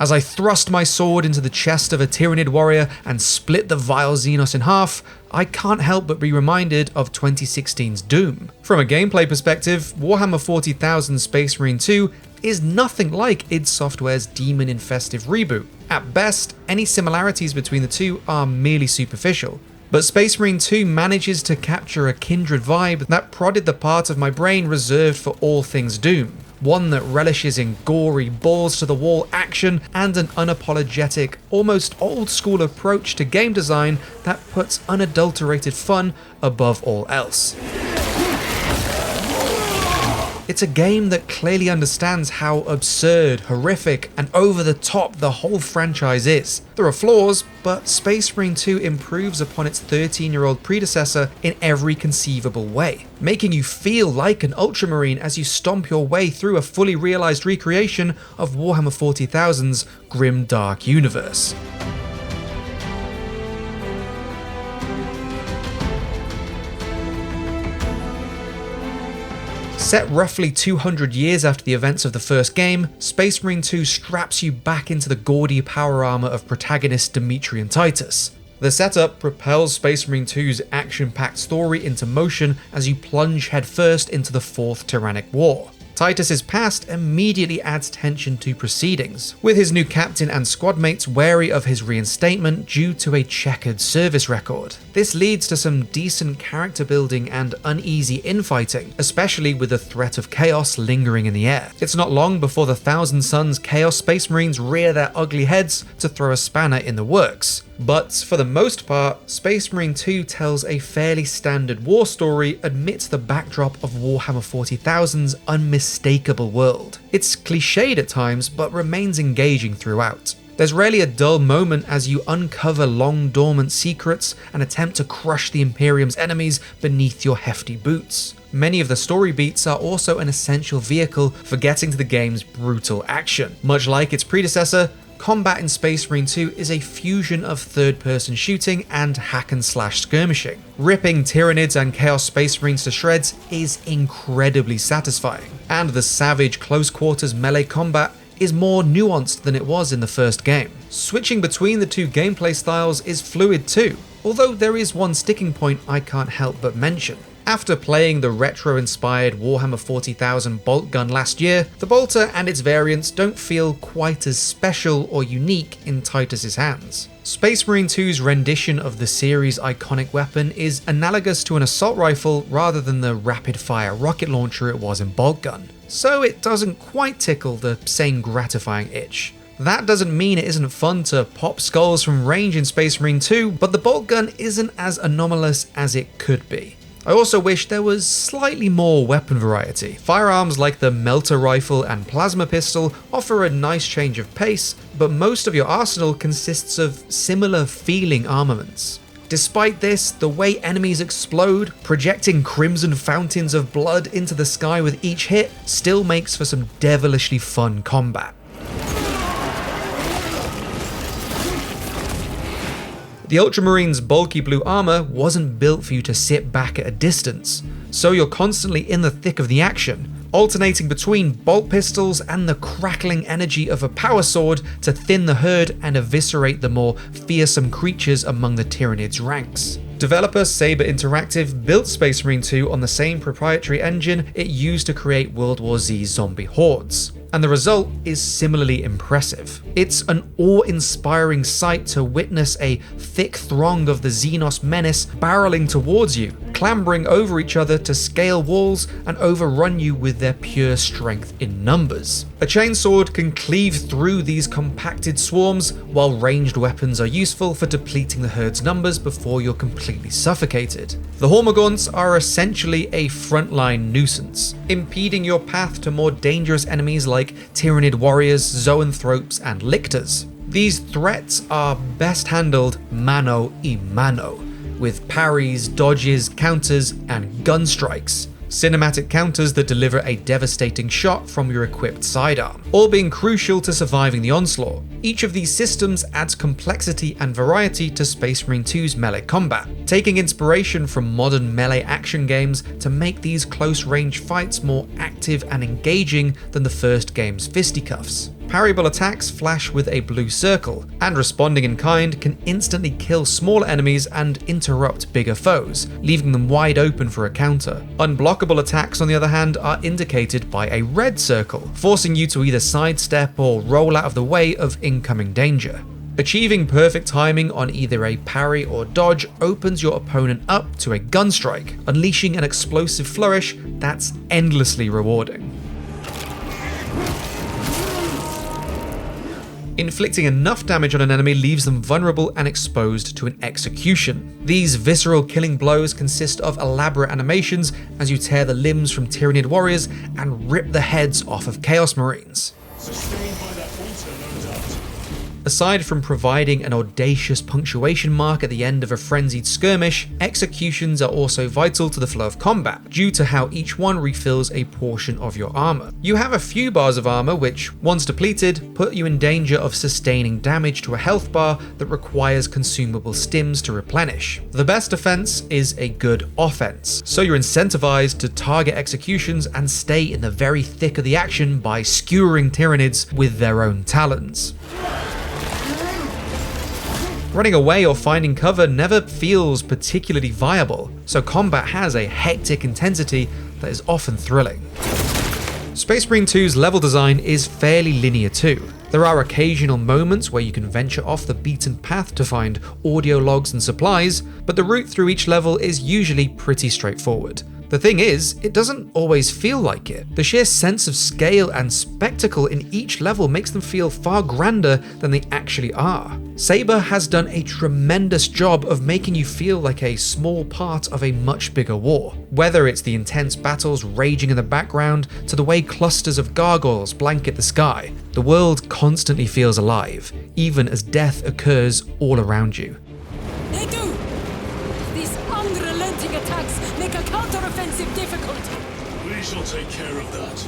As I thrust my sword into the chest of a Tyranid warrior and split the vile Xenos in half, I can't help but be reminded of 2016's Doom. From a gameplay perspective, Warhammer 40,000 Space Marine 2 is nothing like id Software's demon-infested reboot. At best, any similarities between the two are merely superficial. But Space Marine 2 manages to capture a kindred vibe that prodded the part of my brain reserved for all things Doom. One that relishes in gory, balls-to-the-wall action and an unapologetic, almost old-school approach to game design that puts unadulterated fun above all else. It's a game that clearly understands how absurd, horrific, and over-the-top the whole franchise is. There are flaws, but Space Marine 2 improves upon its 13-year-old predecessor in every conceivable way, making you feel like an Ultramarine as you stomp your way through a fully realized recreation of Warhammer 40,000's grim dark universe. Set roughly 200 years after the events of the first game, Space Marine 2 straps you back into the gaudy power armor of protagonists Dimitri and Titus. The setup propels Space Marine 2's action-packed story into motion as you plunge headfirst into the Fourth Tyrannic War. Titus's past immediately adds tension to proceedings, with his new captain and squad mates wary of his reinstatement due to a checkered service record. This leads to some decent character building and uneasy infighting, especially with the threat of chaos lingering in the air. It's not long before the Thousand Suns Chaos Space Marines rear their ugly heads to throw a spanner in the works. But for the most part, Space Marine 2 tells a fairly standard war story amidst the backdrop of Warhammer 40,000's unmistakable world. It's cliched at times, but remains engaging throughout. There's rarely a dull moment as you uncover long dormant secrets and attempt to crush the Imperium's enemies beneath your hefty boots. Many of the story beats are also an essential vehicle for getting to the game's brutal action. Much like its predecessor, combat in Space Marine 2 is a fusion of third-person shooting and hack-and-slash skirmishing. Ripping Tyranids and Chaos Space Marines to shreds is incredibly satisfying, and the savage close-quarters melee combat is more nuanced than it was in the first game. Switching between the two gameplay styles is fluid too, although there is one sticking point I can't help but mention. After playing the retro-inspired Warhammer 40,000 bolt gun last year, the bolter and its variants don't feel quite as special or unique in Titus's hands. Space Marine 2's rendition of the series' iconic weapon is analogous to an assault rifle rather than the rapid-fire rocket launcher it was in bolt gun, so it doesn't quite tickle the same gratifying itch. That doesn't mean it isn't fun to pop skulls from range in Space Marine 2, but the bolt gun isn't as anomalous as it could be. I also wish there was slightly more weapon variety. Firearms like the melter rifle and plasma pistol offer a nice change of pace, but most of your arsenal consists of similar feeling armaments. Despite this, the way enemies explode, projecting crimson fountains of blood into the sky with each hit, still makes for some devilishly fun combat. The Ultramarine's bulky blue armor wasn't built for you to sit back at a distance, so you're constantly in the thick of the action, alternating between bolt pistols and the crackling energy of a power sword to thin the herd and eviscerate the more fearsome creatures among the Tyranids' ranks. Developer Saber Interactive built Space Marine 2 on the same proprietary engine it used to create World War Z's zombie hordes, and the result is similarly impressive. It's an awe-inspiring sight to witness a thick throng of the Xenos menace barreling towards you, clambering over each other to scale walls and overrun you with their pure strength in numbers. A chainsword can cleave through these compacted swarms, while ranged weapons are useful for depleting the herde's numbers before you're completely suffocated. The Hormagaunts are essentially a frontline nuisance, impeding your path to more dangerous enemies like Tyranid warriors, zoanthropes, and lictors. These threats are best handled mano a mano, with parries, dodges, counters, and gun strikes. Cinematic counters that deliver a devastating shot from your equipped sidearm, all being crucial to surviving the onslaught. Each of these systems adds complexity and variety to Space Marine 2's melee combat, taking inspiration from modern melee action games to make these close-range fights more active and engaging than the first game's fisticuffs. Parryable attacks flash with a blue circle, and responding in kind can instantly kill smaller enemies and interrupt bigger foes, leaving them wide open for a counter. Unblockable attacks, on the other hand, are indicated by a red circle, forcing you to either sidestep or roll out of the way of incoming danger. Achieving perfect timing on either a parry or dodge opens your opponent up to a gun strike, unleashing an explosive flourish that's endlessly rewarding. Inflicting enough damage on an enemy leaves them vulnerable and exposed to an execution. These visceral killing blows consist of elaborate animations as you tear the limbs from Tyranid warriors and rip the heads off of Chaos Marines. Aside from providing an audacious punctuation mark at the end of a frenzied skirmish, executions are also vital to the flow of combat, due to how each one refills a portion of your armor. You have a few bars of armor which, once depleted, put you in danger of sustaining damage to a health bar that requires consumable stims to replenish. The best defense is a good offense, so you're incentivized to target executions and stay in the very thick of the action by skewering Tyranids with their own talons. Running away or finding cover never feels particularly viable, so combat has a hectic intensity that is often thrilling. Space Marine 2's level design is fairly linear too. There are occasional moments where you can venture off the beaten path to find audio logs and supplies, but the route through each level is usually pretty straightforward. The thing is, it doesn't always feel like it. The sheer sense of scale and spectacle in each level makes them feel far grander than they actually are. Saber has done a tremendous job of making you feel like a small part of a much bigger war. Whether it's the intense battles raging in the background to the way clusters of gargoyles blanket the sky, the world constantly feels alive, even as death occurs all around you. They do! These unrelenting attacks make a counter-offensive difficult. We shall take care of that.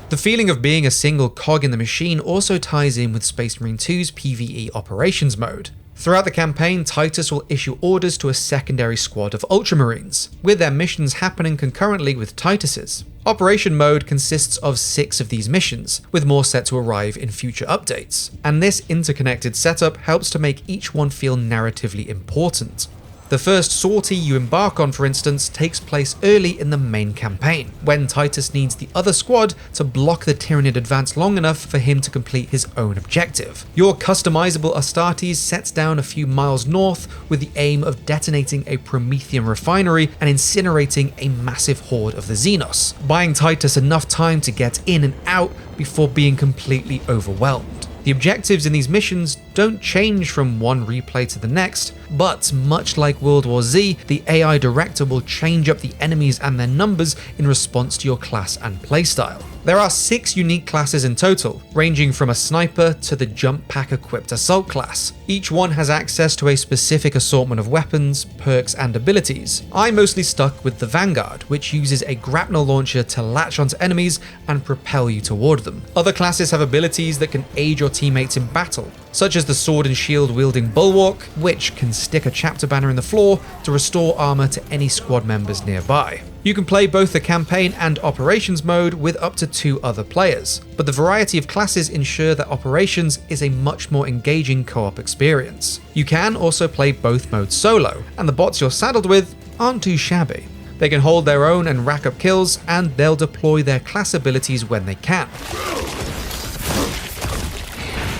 The feeling of being a single cog in the machine also ties in with Space Marine 2's PVE operations mode. Throughout the campaign, Titus will issue orders to a secondary squad of Ultramarines, with their missions happening concurrently with Titus's. Operation mode consists of 6 of these missions, with more set to arrive in future updates, and this interconnected setup helps to make each one feel narratively important. The first sortie you embark on, for instance, takes place early in the main campaign, when Titus needs the other squad to block the Tyranid advance long enough for him to complete his own objective. Your customizable Astartes sets down a few miles north with the aim of detonating a Promethean refinery and incinerating a massive horde of the Xenos, buying Titus enough time to get in and out before being completely overwhelmed. The objectives in these missions don't change from one replay to the next, but much like World War Z, the AI director will change up the enemies and their numbers in response to your class and playstyle. There are 6 unique classes in total, ranging from a sniper to the jump pack equipped assault class. Each one has access to a specific assortment of weapons, perks and abilities. I mostly stuck with the Vanguard, which uses a grapnel launcher to latch onto enemies and propel you toward them. Other classes have abilities that can aid your teammates in battle, such as the sword and shield wielding Bulwark, which can stick a chapter banner in the floor to restore armor to any squad members nearby. You can play both the campaign and operations mode with up to 2 other players, but the variety of classes ensure that operations is a much more engaging co-op experience. You can also play both modes solo, and the bots you're saddled with aren't too shabby. They can hold their own and rack up kills, and they'll deploy their class abilities when they can.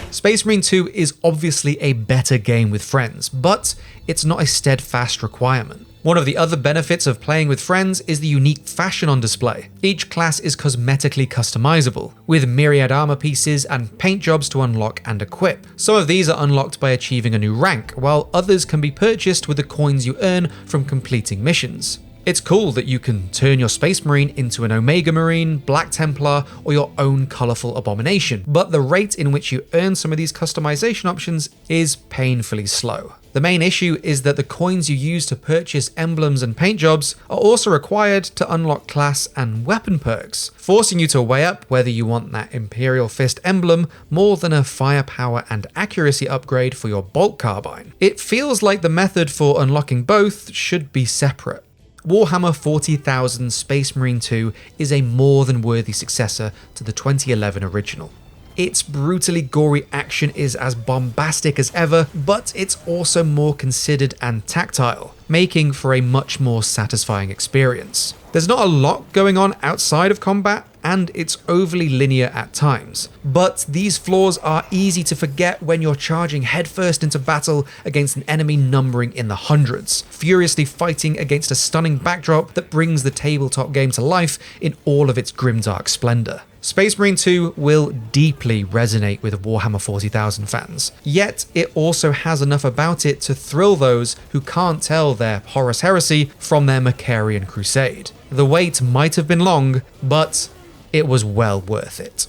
Space Marine 2 is obviously a better game with friends, but it's not a steadfast requirement. One of the other benefits of playing with friends is the unique fashion on display. Each class is cosmetically customizable, with myriad armor pieces and paint jobs to unlock and equip. Some of these are unlocked by achieving a new rank, while others can be purchased with the coins you earn from completing missions. It's cool that you can turn your Space Marine into an Omega Marine, Black Templar, or your own colourful abomination, but the rate in which you earn some of these customization options is painfully slow. The main issue is that the coins you use to purchase emblems and paint jobs are also required to unlock class and weapon perks, forcing you to weigh up whether you want that Imperial Fist emblem more than a firepower and accuracy upgrade for your bolt carbine. It feels like the method for unlocking both should be separate. Warhammer 40,000 Space Marine 2 is a more than worthy successor to the 2011 original. Its brutally gory action is as bombastic as ever, but it's also more considered and tactile, making for a much more satisfying experience. There's not a lot going on outside of combat, and it's overly linear at times. But these flaws are easy to forget when you're charging headfirst into battle against an enemy numbering in the hundreds, furiously fighting against a stunning backdrop that brings the tabletop game to life in all of its grimdark splendor. Space Marine 2 will deeply resonate with Warhammer 40,000 fans, yet it also has enough about it to thrill those who can't tell their Horus Heresy from their Macarian Crusade. The wait might have been long, but it was well worth it.